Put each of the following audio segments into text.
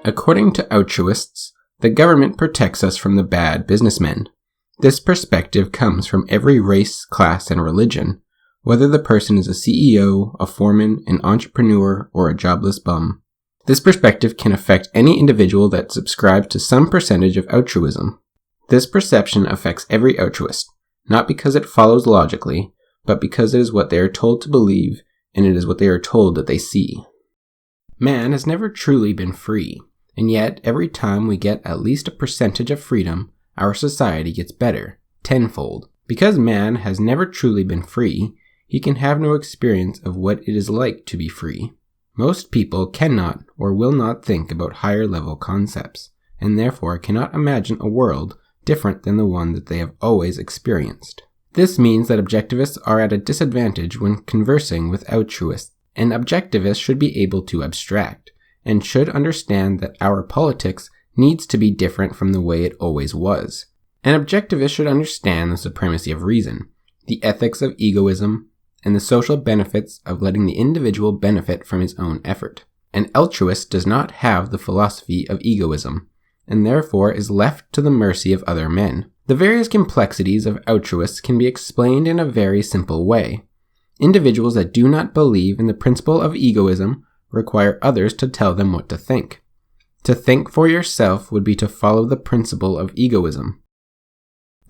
According to altruists, the government protects us from the bad businessmen. This perspective comes from every race, class, and religion, whether the person is a CEO, a foreman, an entrepreneur, or a jobless bum. This perspective can affect any individual that subscribes to some percentage of altruism. This perception affects every altruist, not because it follows logically, but because it is what they are told to believe, and it is what they are told that they see. Man has never truly been free, and yet every time we get at least a percentage of freedom, our society gets better, tenfold. Because man has never truly been free, he can have no experience of what it is like to be free. Most people cannot or will not think about higher level concepts, and therefore cannot imagine a world different than the one that they have always experienced. This means that objectivists are at a disadvantage when conversing with altruists, and objectivists should be able to abstract, and should understand that our politics needs to be different from the way it always was. An objectivist should understand the supremacy of reason, the ethics of egoism, and the social benefits of letting the individual benefit from his own effort. An altruist does not have the philosophy of egoism, and therefore is left to the mercy of other men. The various complexities of altruists can be explained in a very simple way. Individuals that do not believe in the principle of egoism require others to tell them what to think. To think for yourself would be to follow the principle of egoism.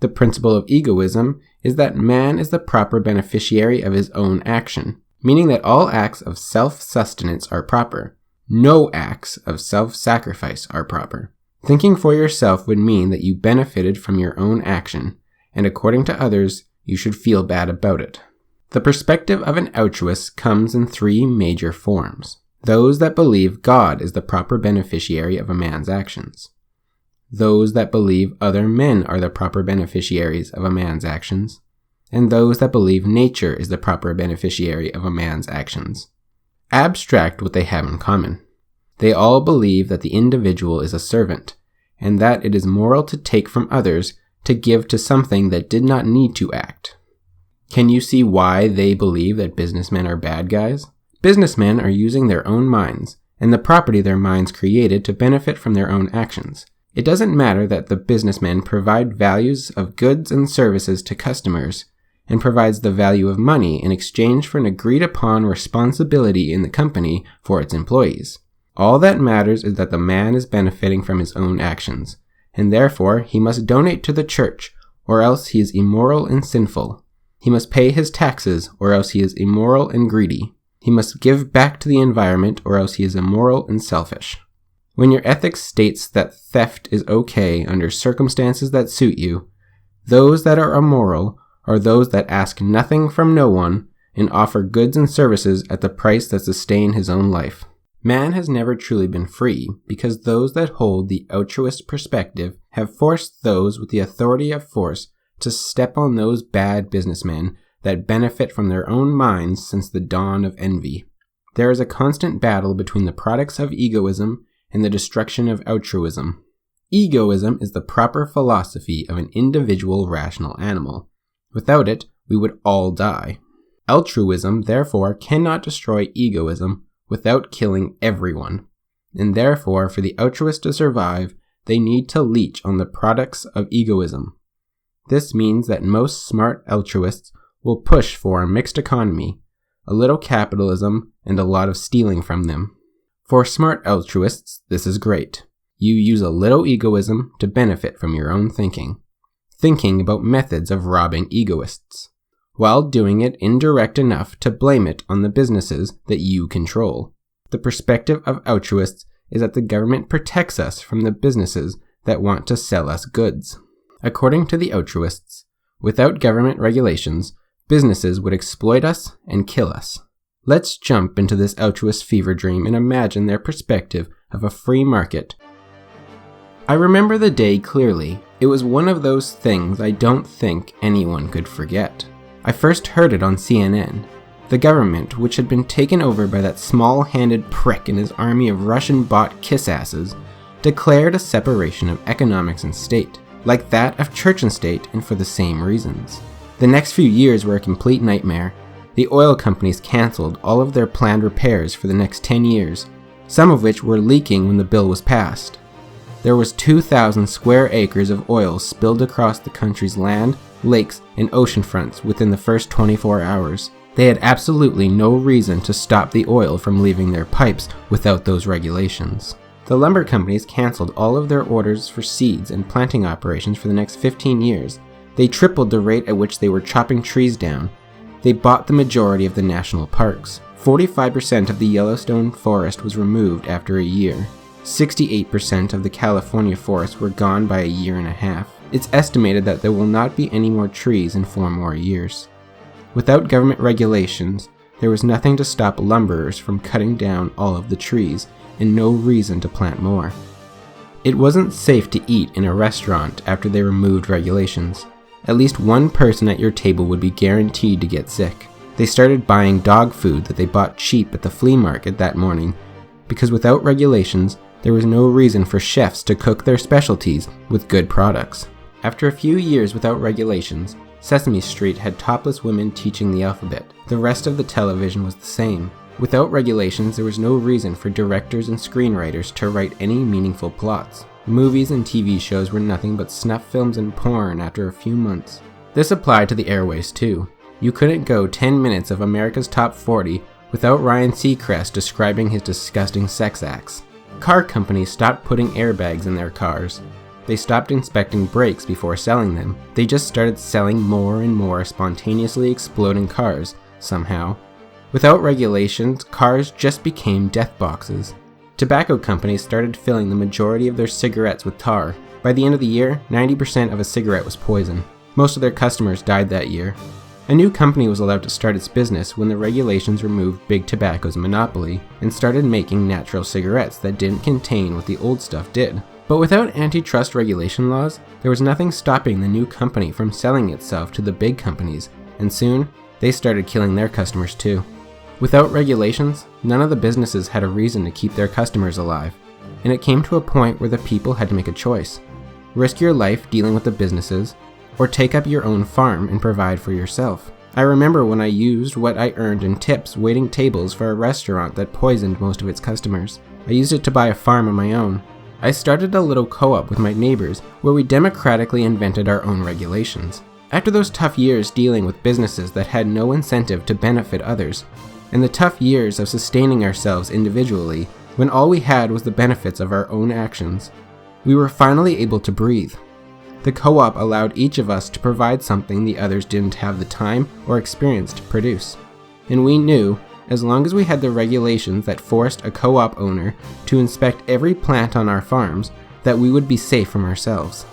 The principle of egoism is that man is the proper beneficiary of his own action, meaning that all acts of self-sustenance are proper. No acts of self-sacrifice are proper. Thinking for yourself would mean that you benefited from your own action, and according to others, you should feel bad about it. The perspective of an altruist comes in three major forms. Those that believe God is the proper beneficiary of a man's actions. Those that believe other men are the proper beneficiaries of a man's actions. And those that believe nature is the proper beneficiary of a man's actions. Abstract what they have in common. They all believe that the individual is a servant, and that it is moral to take from others to give to something that did not need to act. Can you see why they believe that businessmen are bad guys? Businessmen are using their own minds, and the property their minds created to benefit from their own actions. It doesn't matter that the businessmen provide values of goods and services to customers, and provides the value of money in exchange for an agreed-upon responsibility in the company for its employees. All that matters is that the man is benefiting from his own actions, and therefore he must donate to the church, or else he is immoral and sinful. He must pay his taxes, or else he is immoral and greedy. He must give back to the environment, or else he is immoral and selfish. When your ethics states that theft is okay under circumstances that suit you, those that are immoral are those that ask nothing from no one and offer goods and services at the price that sustain his own life. Man has never truly been free because those that hold the altruist perspective have forced those with the authority of force to step on those bad businessmen that benefit from their own minds since the dawn of envy. There is a constant battle between the products of egoism and the destruction of altruism. Egoism is the proper philosophy of an individual rational animal. Without it, we would all die. Altruism, therefore, cannot destroy egoism without killing everyone. And therefore, for the altruist to survive, they need to leech on the products of egoism. This means that most smart altruists will push for a mixed economy, a little capitalism, and a lot of stealing from them. For smart altruists, this is great. You use a little egoism to benefit from your own thinking about methods of robbing egoists, while doing it indirect enough to blame it on the businesses that you control. The perspective of altruists is that the government protects us from the businesses that want to sell us goods. According to the altruists, without government regulations, businesses would exploit us and kill us. Let's jump into this altruist fever dream and imagine their perspective of a free market. I remember the day clearly. It was one of those things I don't think anyone could forget. I first heard it on CNN. The government, which had been taken over by that small-handed prick and his army of Russian-bought kiss-asses, declared a separation of economics and state, like that of church and state, and for the same reasons. The next few years were a complete nightmare. The oil companies cancelled all of their planned repairs for the next 10 years, some of which were leaking when the bill was passed. There was 2,000 square acres of oil spilled across the country's land, lakes, and ocean fronts within the first 24 hours. They had absolutely no reason to stop the oil from leaving their pipes without those regulations. The lumber companies canceled all of their orders for seeds and planting operations for the next 15 years. They tripled the rate at which they were chopping trees down. They bought the majority of the national parks. 45% of the Yellowstone forest was removed after a year. 68% of the California forests were gone by a year and a half. It's estimated that there will not be any more trees in 4 more years. Without government regulations, there was nothing to stop lumberers from cutting down all of the trees, and no reason to plant more. It wasn't safe to eat in a restaurant after they removed regulations. At least one person at your table would be guaranteed to get sick. They started buying dog food that they bought cheap at the flea market that morning, because without regulations, there was no reason for chefs to cook their specialties with good products. After a few years without regulations, Sesame Street had topless women teaching the alphabet. The rest of the television was the same. Without regulations, there was no reason for directors and screenwriters to write any meaningful plots. Movies and TV shows were nothing but snuff films and porn after a few months. This applied to the airways too. You couldn't go 10 minutes of America's Top 40 without Ryan Seacrest describing his disgusting sex acts. Car companies stopped putting airbags in their cars. They stopped inspecting brakes before selling them. They just started selling more and more spontaneously exploding cars, somehow. Without regulations, cars just became death boxes. Tobacco companies started filling the majority of their cigarettes with tar. By the end of the year, 90% of a cigarette was poison. Most of their customers died that year. A new company was allowed to start its business when the regulations removed Big Tobacco's monopoly and started making natural cigarettes that didn't contain what the old stuff did. But without antitrust regulation laws, there was nothing stopping the new company from selling itself to the big companies, and soon, they started killing their customers too. Without regulations, none of the businesses had a reason to keep their customers alive, and it came to a point where the people had to make a choice. Risk your life dealing with the businesses, or take up your own farm and provide for yourself. I remember when I used what I earned in tips waiting tables for a restaurant that poisoned most of its customers. I used it to buy a farm of my own. I started a little co-op with my neighbors where we democratically invented our own regulations. After those tough years dealing with businesses that had no incentive to benefit others, and the tough years of sustaining ourselves individually, when all we had was the benefits of our own actions, we were finally able to breathe. The co-op allowed each of us to provide something the others didn't have the time or experience to produce. And we knew, as long as we had the regulations that forced a co-op owner to inspect every plant on our farms, that we would be safe from ourselves.